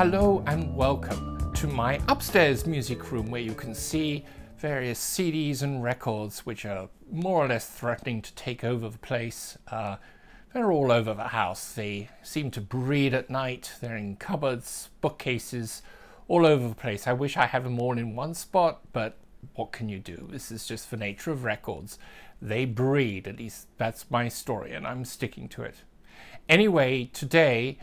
Hello and welcome to my upstairs music room where you can see various CDs and records which are more or less threatening to take over the place. They're all over the house. They seem to breed at night. They're in cupboards, bookcases, all over the place. I wish I had them all in one spot, but what can you do? This is just the nature of records. They breed, at least that's my story, and I'm sticking to it. Anyway, today,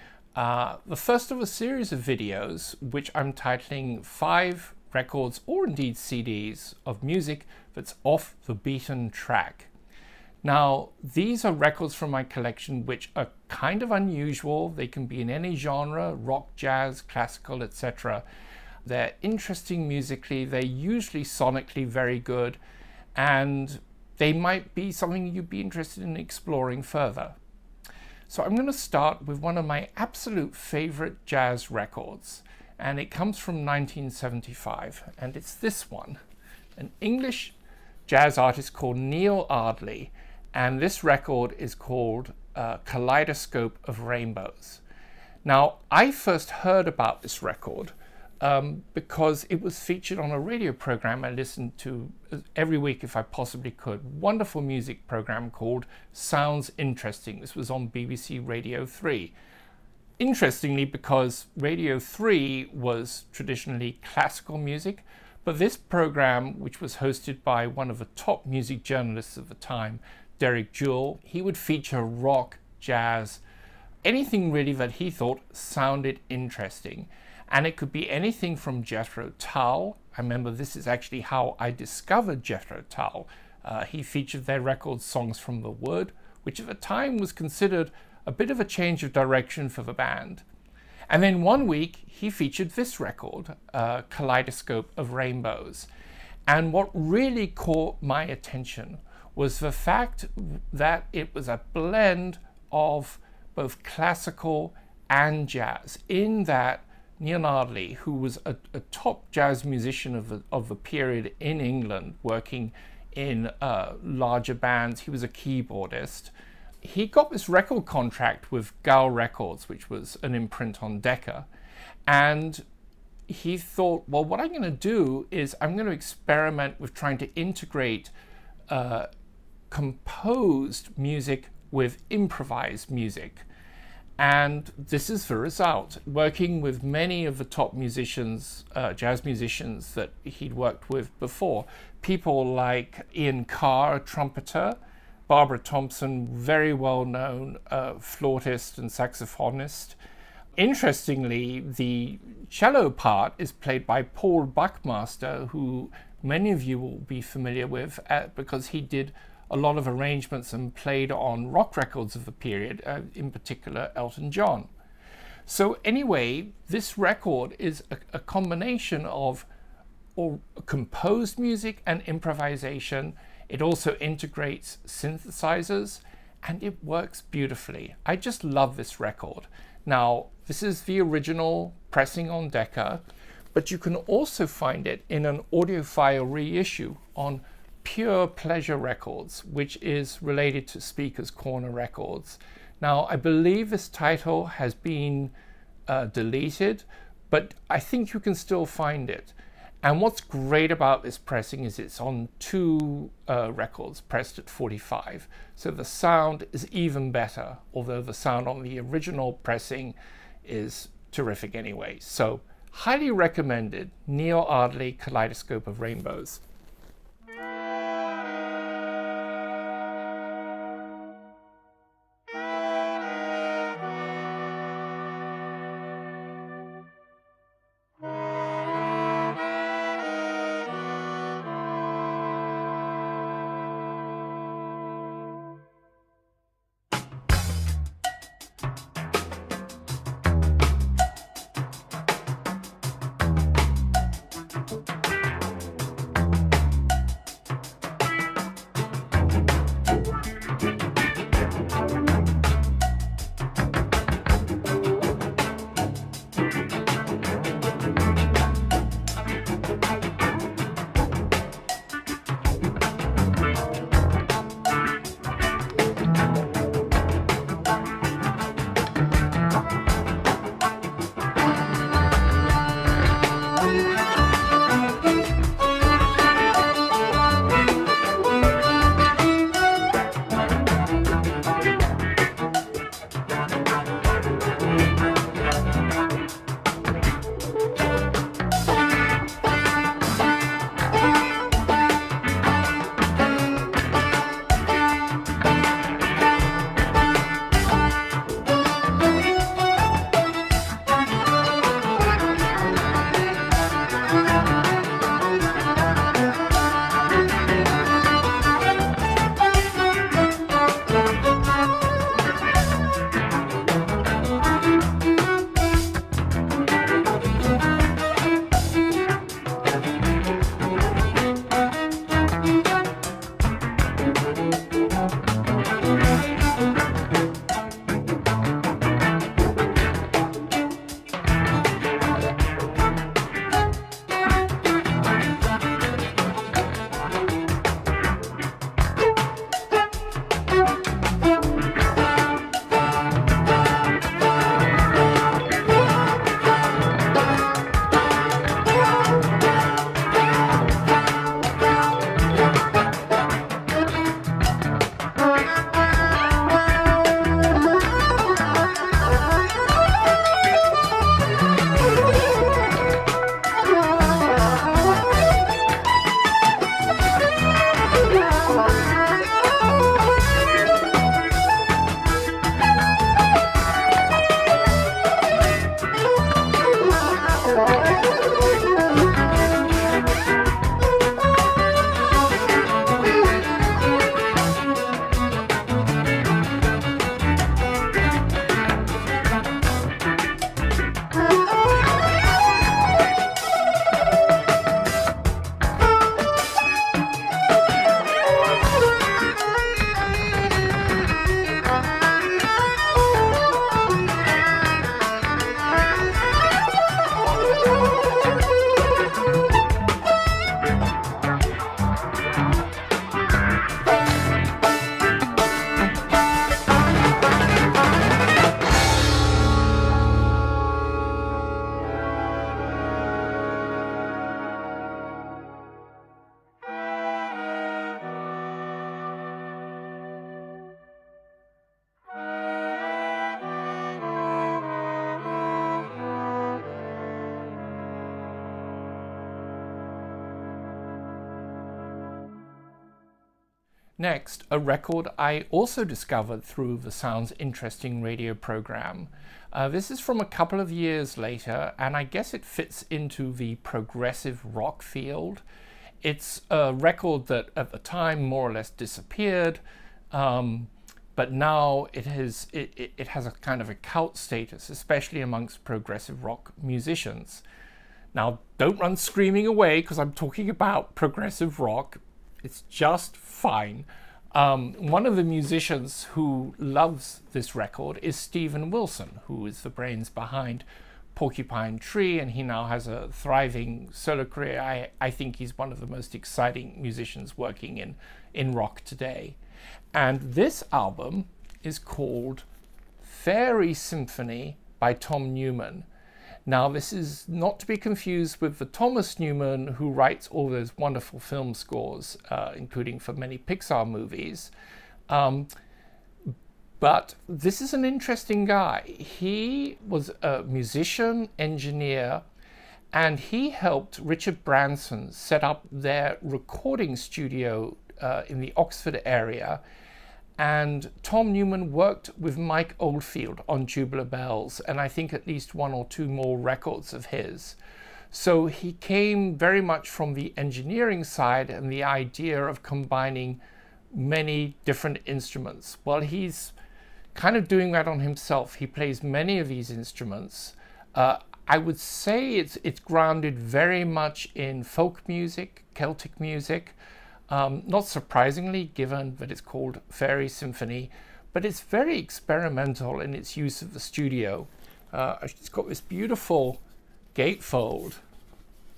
the first of a series of videos, which I'm titling 5 records or indeed CDs of music that's off the beaten track. Now, these are records from my collection which are kind of unusual. They can be in any genre, rock, jazz, classical, etc. They're interesting musically, they're usually sonically very good, and they might be something you'd be interested in exploring further. So I'm going to start with one of my absolute favorite jazz records, and it comes from 1975, and it's this one, an English jazz artist called Neil Ardley, and this record is called Kaleidoscope of Rainbows. Now, I first heard about this record because it was featured on a radio program I listened to every week if I possibly could. Wonderful music program called Sounds Interesting. This was on BBC Radio 3. Interestingly, because Radio 3 was traditionally classical music, but this program, which was hosted by one of the top music journalists of the time, Derek Jewell, he would feature rock, jazz, anything really that he thought sounded interesting. And it could be anything from Jethro Tull. I remember this is actually how I discovered Jethro Tull. He featured their record Songs from the Wood, which at the time was considered a bit of a change of direction for the band. And then one week he featured this record, Kaleidoscope of Rainbows. And what really caught my attention was the fact that it was a blend of both classical and jazz, in that Neil Ardley, who was a top jazz musician of the period in England, working in larger bands, he was a keyboardist. He got this record contract with Gull Records, which was an imprint on Decca, and he thought, well, what I'm going to do is I'm going to experiment with trying to integrate composed music with improvised music. And this is the result. Working with many of the top musicians, jazz musicians that he'd worked with before, people like Ian Carr, a trumpeter, Barbara Thompson, very well-known flautist and saxophonist. Interestingly, the cello part is played by Paul Buckmaster, who many of you will be familiar with because he did a lot of arrangements and played on rock records of the period, in particular Elton John. So anyway, this record is a combination of composed music and improvisation. It also integrates synthesizers, and it works beautifully. I just love this record. Now, this is the original pressing on Decca, but you can also find it in an audiophile reissue on Pure Pleasure Records, which is related to Speaker's Corner Records. Now, I believe this title has been deleted, but I think you can still find it. And what's great about this pressing is it's on 2 records pressed at 45. So the sound is even better, although the sound on the original pressing is terrific anyway. So highly recommended, Neil Ardley, Kaleidoscope of Rainbows. Next, a record I also discovered through the Sounds Interesting radio program. This is from a couple of years later, and I guess it fits into the progressive rock field. It's a record that at the time more or less disappeared, but now it has a kind of a cult status, especially amongst progressive rock musicians. Now, don't run screaming away because I'm talking about progressive rock. It's just fine. One of the musicians who loves this record is Steven Wilson, who is the brains behind Porcupine Tree, and he now has a thriving solo career. I think he's one of the most exciting musicians working in rock today. And this album is called Faerie Symphony by Tom Newman. Now, this is not to be confused with the Thomas Newman who writes all those wonderful film scores, including for many Pixar movies. But this is an interesting guy. He was a musician, engineer, and he helped Richard Branson set up their recording studio in the Oxford area. And Tom Newman worked with Mike Oldfield on Tubular Bells, and I think at least one or two more records of his. So he came very much from the engineering side and the idea of combining many different instruments. Well, he's kind of doing that on himself. He plays many of these instruments. I would say it's grounded very much in folk music, Celtic music. Not surprisingly, given that it's called Faerie Symphony, but it's very experimental in its use of the studio. It's got this beautiful gatefold,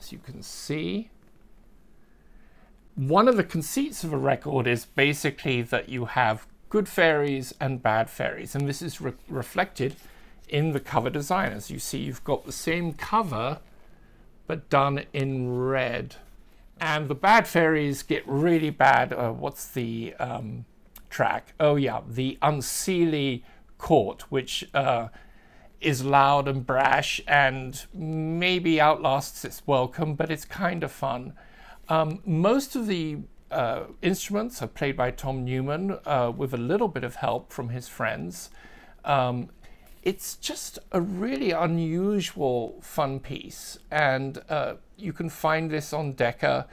as you can see. One of the conceits of a record is basically that you have good fairies and bad fairies, and this is reflected in the cover design. As you see, you've got the same cover, but done in red. And the bad fairies get really bad. What's the track? Oh yeah, the Unseelie Court, which is loud and brash and maybe outlasts its welcome, but it's kind of fun. Most of the instruments are played by Tom Newman with a little bit of help from his friends. It's just a really unusual, fun piece, and you can find this on Decca.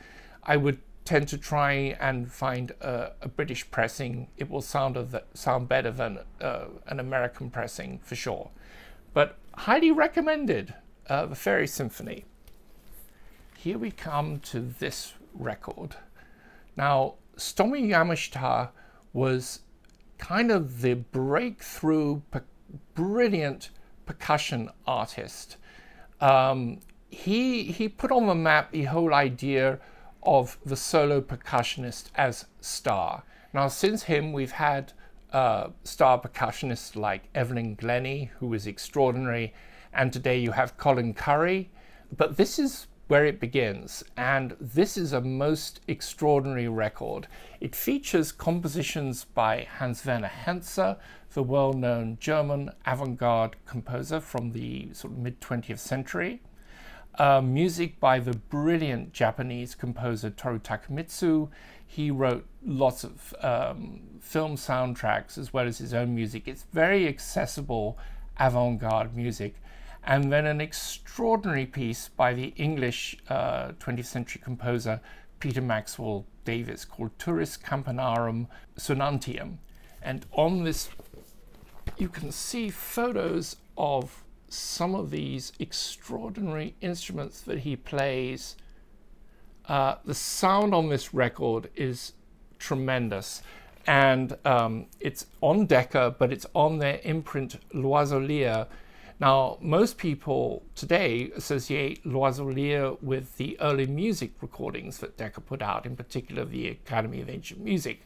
I would tend to try and find a British pressing. It will sound better than an American pressing for sure. But highly recommended, the Faerie Symphony. Here we come to this record. Now, Stomy Yamash'ta was kind of the breakthrough, brilliant percussion artist. He put on the map the whole idea of the solo percussionist as star. Now, since him, we've had star percussionists like Evelyn Glennie, who was extraordinary, and today you have Colin Currie. But this is where it begins, and this is a most extraordinary record. It features compositions by Hans-Werner Henze, the well-known German avant-garde composer from the sort of mid-20th century. Music by the brilliant Japanese composer Toru Takemitsu. He wrote lots of film soundtracks as well as his own music. It's very accessible avant-garde music. And then an extraordinary piece by the English 20th century composer Peter Maxwell Davies called Turris Campanarum Sonantium. And on this, you can see photos of some of these extraordinary instruments that he plays. The sound on this record is tremendous, and it's on Decca, but it's on their imprint Loiselier. Now, most people today associate Loiselier with the early music recordings that Decca put out, in particular the Academy of Ancient Music.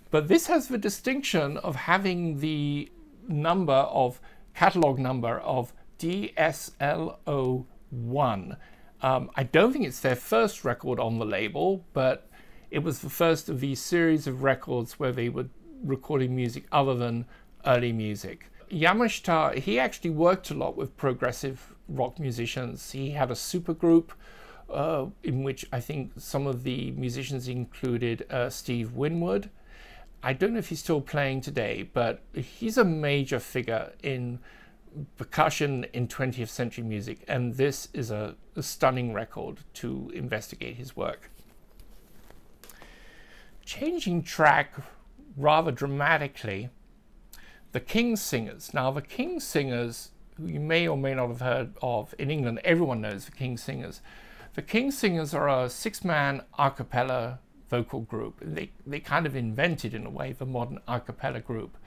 But this has the distinction of having the catalog number of DSLO1. I don't think it's their first record on the label, but it was the first of these series of records where they were recording music other than early music. Yamash'ta, he actually worked a lot with progressive rock musicians. He had a supergroup in which I think some of the musicians included Steve Winwood. I don't know if he's still playing today, but he's a major figure in percussion in 20th century music, and this is a stunning record to investigate his work. Changing track rather dramatically, the King's Singers. Now, the King's Singers, who you may or may not have heard of in England, everyone knows the King's Singers. The King's Singers are a six-man a cappella vocal group. They kind of invented, in a way, the modern a cappella group.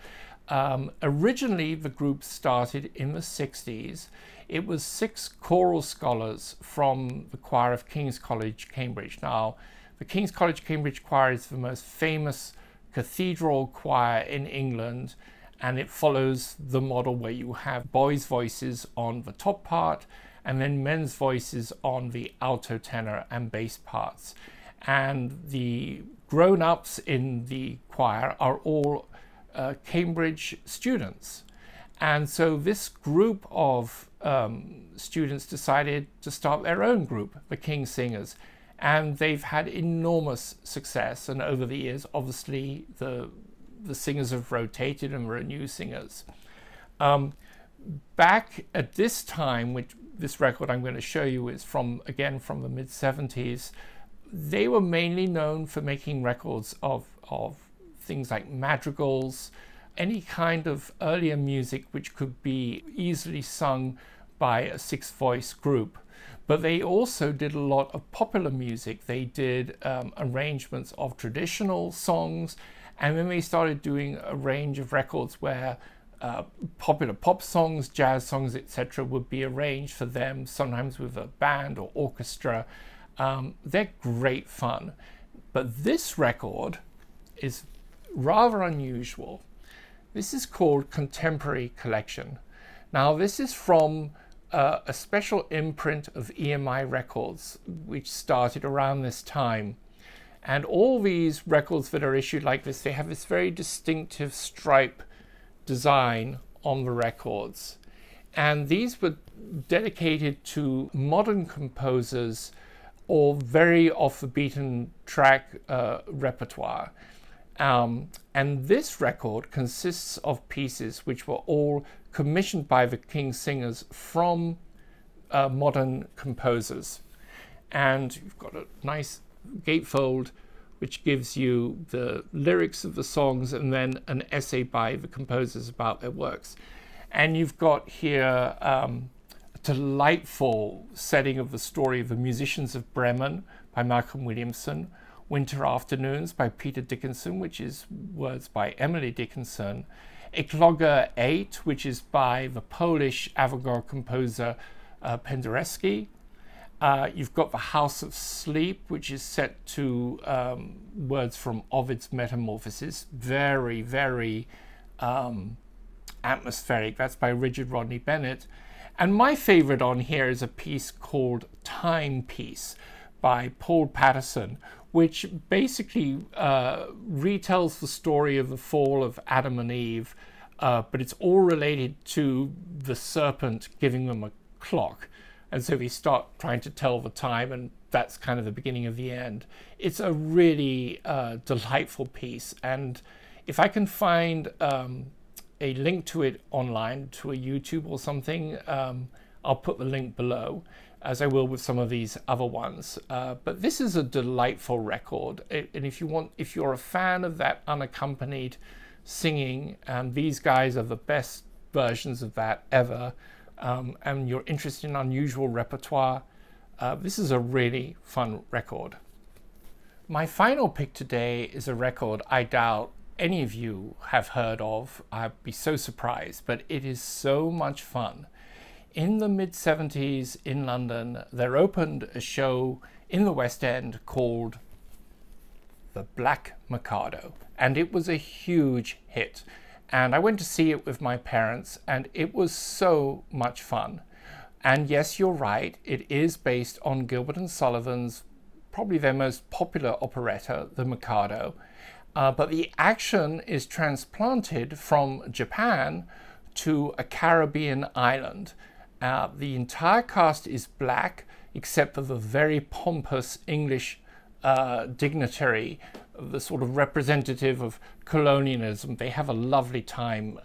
Originally, the group started in the 60s. It was 6 choral scholars from the choir of King's College, Cambridge. Now, the King's College, Cambridge choir is the most famous cathedral choir in England, and it follows the model where you have boys' voices on the top part and then men's voices on the alto, tenor, and bass parts. And the grown-ups in the choir are all Cambridge students. And so this group of students decided to start their own group, the King's Singers. And they've had enormous success. And over the years, obviously, the singers have rotated and there are new singers. Back at this time, which this record I'm going to show you is from the mid-70s, they were mainly known for making records of things like madrigals, any kind of earlier music which could be easily sung by a 6-voice group. But they also did a lot of popular music. They did arrangements of traditional songs, and then they started doing a range of records where popular pop songs, jazz songs, etc. would be arranged for them, sometimes with a band or orchestra. They're great fun. But this record is rather unusual. This is called Contemporary Collection. Now, this is from a special imprint of EMI Records, which started around this time. And all these records that are issued like this, they have this very distinctive stripe design on the records. And these were dedicated to modern composers or very off the beaten track repertoire. And this record consists of pieces which were all commissioned by the King's Singers from modern composers. And you've got a nice gatefold which gives you the lyrics of the songs and then an essay by the composers about their works. And you've got here a delightful setting of the story of the Musicians of Bremen by Malcolm Williamson, Winter Afternoons by Peter Dickinson, which is words by Emily Dickinson, Ekloga 8, which is by the Polish avant-garde composer Penderecki. You've got The House of Sleep, which is set to words from Ovid's Metamorphoses. Very, very atmospheric. That's by Richard Rodney Bennett. And my favorite on here is a piece called Timepiece by Paul Patterson, which basically retells the story of the fall of Adam and Eve, but it's all related to the serpent giving them a clock. And so we start trying to tell the time, and that's kind of the beginning of the end. It's a really delightful piece. And if I can find a link to it online, to a YouTube or something, I'll put the link below, as I will with some of these other ones. But this is a delightful record. And if you're a fan of that unaccompanied singing, these guys are the best versions of that ever, and you're interested in unusual repertoire, this is a really fun record. My final pick today is a record I doubt any of you have heard of. I'd be so surprised, but it is so much fun. In the mid-70s in London, there opened a show in the West End called the Black Mikado, and it was a huge hit. And I went to see it with my parents, and it was so much fun. And yes, you're right, it is based on Gilbert and Sullivan's, probably their most popular operetta, The Mikado. But the action is transplanted from Japan to a Caribbean island. The entire cast is black, except for the very pompous English dignitary, the sort of representative of colonialism. They have a lovely time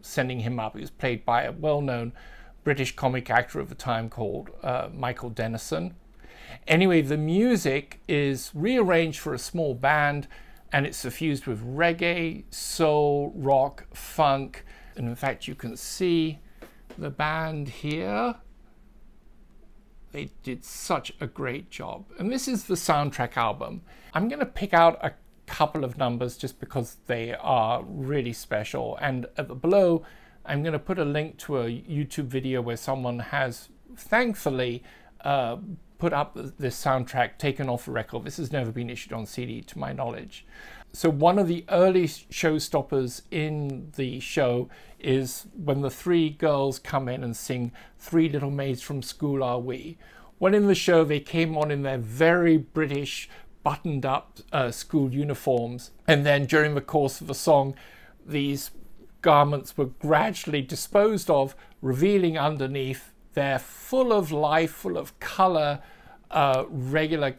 sending him up. He was played by a well-known British comic actor of the time called Michael Dennison. Anyway, the music is rearranged for a small band, and it's suffused with reggae, soul, rock, funk. And in fact, you can see the band here. They did such a great job. And this is the soundtrack album. I'm going to pick out a couple of numbers just because they are really special. And at the below, I'm going to put a link to a YouTube video where someone has thankfully put up this soundtrack taken off the record. This has never been issued on CD to my knowledge. So one of the early showstoppers in the show is when the three girls come in and sing Three Little Maids from School Are We. When in the show they came on in their very British buttoned up school uniforms, and then during the course of the song these garments were gradually disposed of, revealing underneath they're full of life, full of color, regular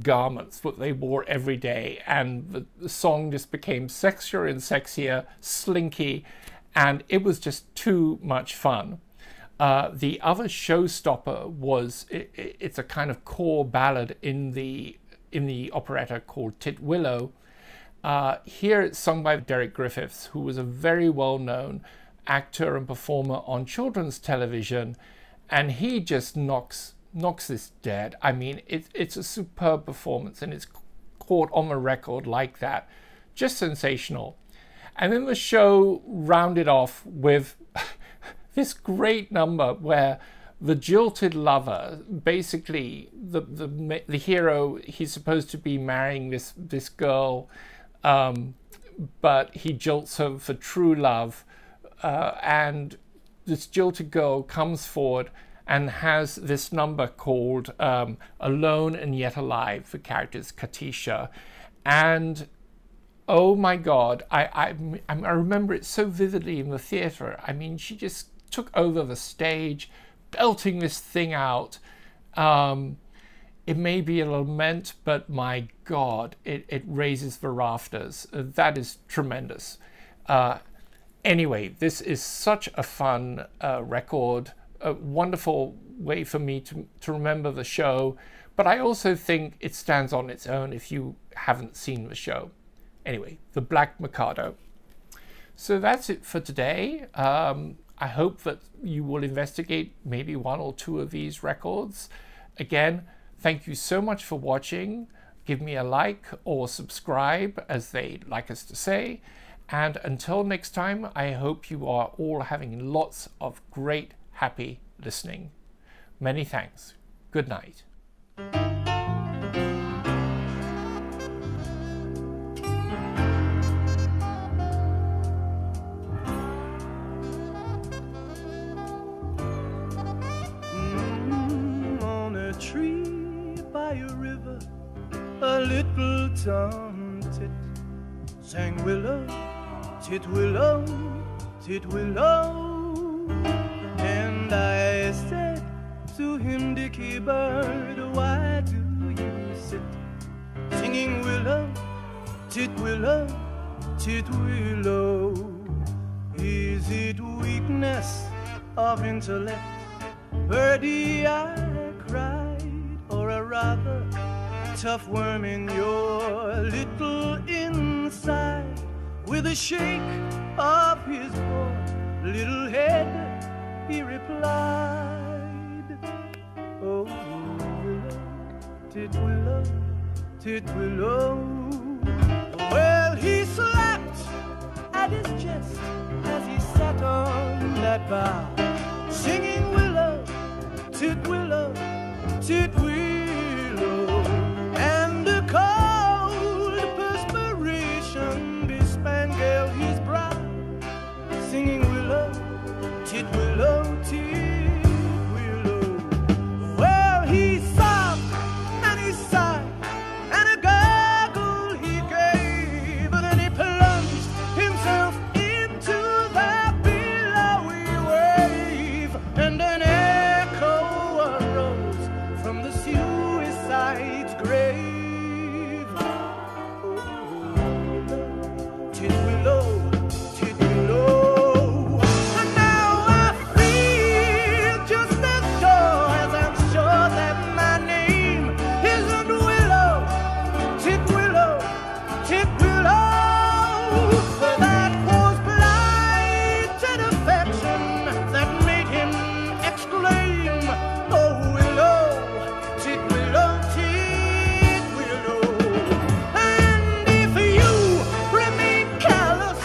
garments that they wore every day, and the song just became sexier and sexier, slinky, and it was just too much fun. The other showstopper was it's a kind of core ballad in the operetta called Titwillow. Here it's sung by Derek Griffiths, who was a very well-known actor and performer on children's television, and he just knocks this dead. I mean, it's a superb performance, and it's caught on the record like that. Just sensational. And then the show rounded off with this great number where the jilted lover, basically the hero, he's supposed to be marrying this girl, but he jilts her for true love, and this jilted girl comes forward and has this number called Alone and Yet Alive. The character's Katisha. And oh my God, I remember it so vividly in the theater. I mean, she just took over the stage, belting this thing out. It may be a lament, but my God, it raises the rafters. That is tremendous. Anyway, this is such a fun record, a wonderful way for me to remember the show, but I also think it stands on its own if you haven't seen the show. Anyway, the Black Mikado. So that's it for today. I hope that you will investigate maybe one or two of these records. Again, thank you so much for watching. Give me a like or subscribe, as they like us to say. And until next time, I hope you are all having lots of great, happy listening. Many thanks. Good night. On a tree by a river, a little tomtit sang willow, titwillow, titwillow. And I said, to him, Dickie Bird, why do you sit singing willow, titwillow, titwillow? Is it weakness of intellect, birdie, I cried, or a rather tough worm in your little inside? With a shake of his poor little head, he replied, oh, willow, titwillow, titwillow. Well, he slapped at his chest as he sat on that bough, singing willow, titwillow, titwillow. And the cold perspiration bespangled his brow, singing willow, titwillow, titwillow. Well, he sobbed and he sighed, and a gurgle he gave, and then he plunged himself into the billowy wave, and an echo arose from the suicide's grave. Oh, titwillow, titwillow. And now I feel just as sure as I'm sure that my name isn't Willow, titwillow, titwillow. For that was blighted affection that made him exclaim, oh, willow, titwillow, titwillow. And if you remain callous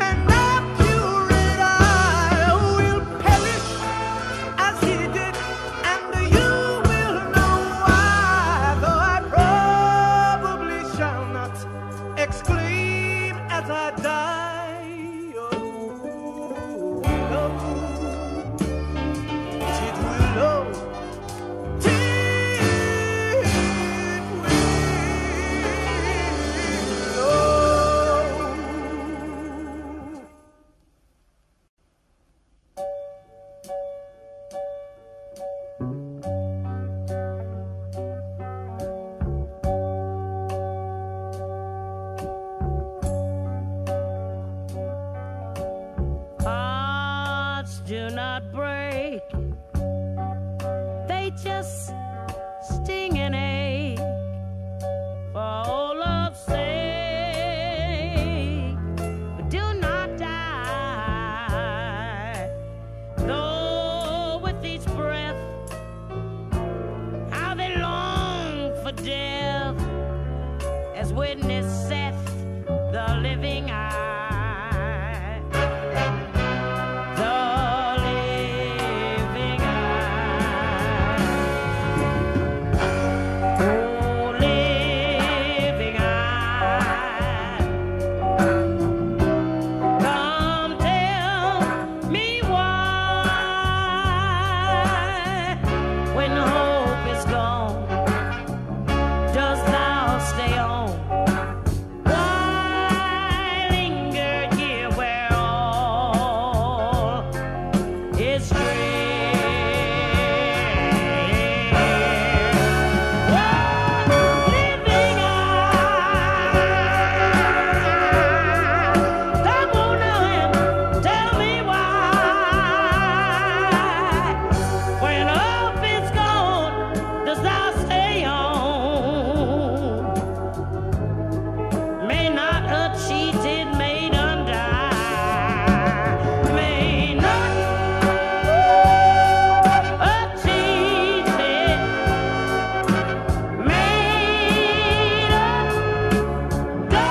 and obdurate, I will perish as he did, and you will know why, though I probably shall not exclaim as I die. Oh, willow, titwillow, titwillow. Hearts do not break, they just sting and ache for old love's sake. But do not die, though with each breath, how they long for death, as witness Seth, the living eye. The living eye. Oh, living eye. Come tell me why, when hope is gone, does thou stay on? Why linger here where all is strange? Oh, living eye, come on now and tell me why, when hope is gone, does thou stay on? May not a cheated maid undie, may not a cheated maid undie,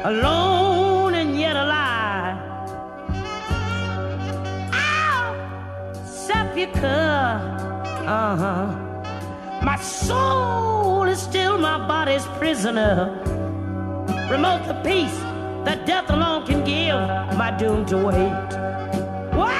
alone and yet alive. Ow! Sepulchre, my soul is still my body's prisoner. Remote the peace that death alone can give, my doom to wait. Why